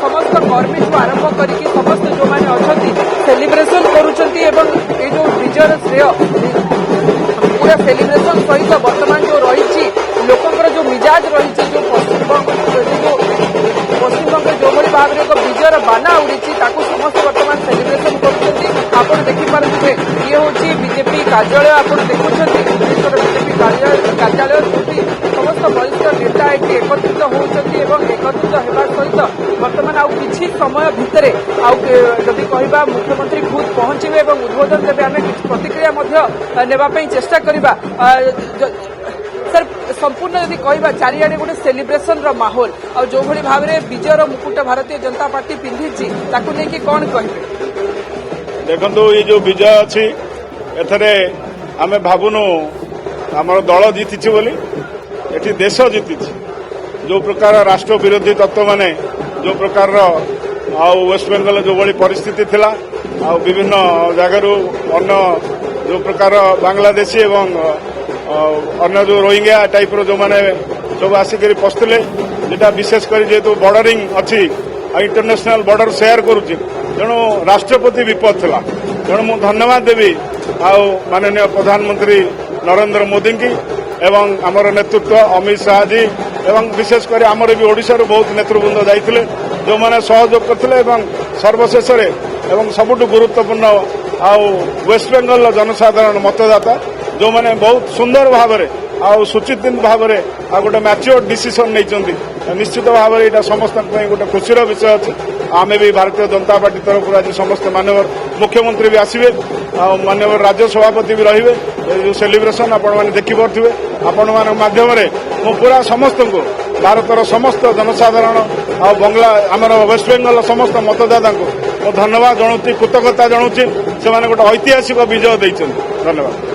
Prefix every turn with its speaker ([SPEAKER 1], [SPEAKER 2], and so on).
[SPEAKER 1] समस्त कर्मी आरंभ करके समस्त जो मैंने अच्छा सेलिब्रेशन करुँचे जो विजयर श्रेय पूरा सेलिब्रेशन सहित बर्तमान जो रही लोकंर जो मिजाज रही जो पश्चिमबंग जो भाव में एक विजयर बाना उड़ी समस्त बर्तमान सेलिब्रेशन कर देखिपे ये हूँ बीजेपी कार्यालय आप देखुं बीजेपी कार्यालय समस्त वरिष्ठ नेता ये एकत्रित होती एकत्रित होगा सहित बर्तमान आउ कि समय भितर आदि कहवा मुख्यमंत्री खुद पहुंचे और उद्बोधन देवे आम कि प्रतिक्रिया नेबाई चेष्टा करवा सर संपूर्ण यदि कहवा चारिआडे गोटे सेलिब्रेशन माहौल और जो भाई भाव में विजयर मुकुट भारतीय जनता पार्टी पिंधि ताकू नहीं कौन कहे
[SPEAKER 2] देखो ये जो विजय अच्छी एथरे आम भावुनु आम दल जीति बोली एठी देश जीति जो प्रकार राष्ट्र विरोधी तत्व माने जो प्रकार वेस्ट बेंगल जो भली परिस्थिति थिला विभिन्न जगार अन्य जो प्रकार बांग्लादेशी एवं अन्य जो रोहिंग्या टाइप रो जो माने सब आसिक पशुले जेटा विशेषकर जेहेतु बॉर्डरिंग अच्छी इंटरनेशनल बॉर्डर शेयर करुच्ची तेणु राष्ट्रपति विपद थिला तेणु मु धन्यवाद देवी माननीय प्रधानमंत्री नरेंद्र मोदी की एवं आमर नेतृत्व अमित शाह जी एवं विशेषकर आमर भी ओडिशा बहुत नेतृवृंद जाइए जो मैंने सहयोग करते सर्वशेष एवं सबुठ गुरुत्वपूर्ण वेस्ट बेंगल जनसाधारण मतदाता जो मैंने बहुत सुंदर भाव में सुचित भाव में गोटे मैच्योर डिसीजन नहीं निश्चित भाव में यहाँ समस्त गोटे खुशी विषय अच्छे आम भी भारतीय जनता पार्टी तरफ आज समस्त माननीय मुख्यमंत्री भी आसवे माननीय राज्य सभापति भी रे जो सेलिब्रेशन आपण मैंने देखिपे आपण माध्यम मु पूरा समस्त को भारतर समस्त जनसाधारण बंगला आमर वेस्ट बेंगल समस्त मतदाता को धन्यवाद जनाऊँ कृतज्ञता जनाऊँ से गोटे ऐतिहासिक विजय देते धन्यवाद।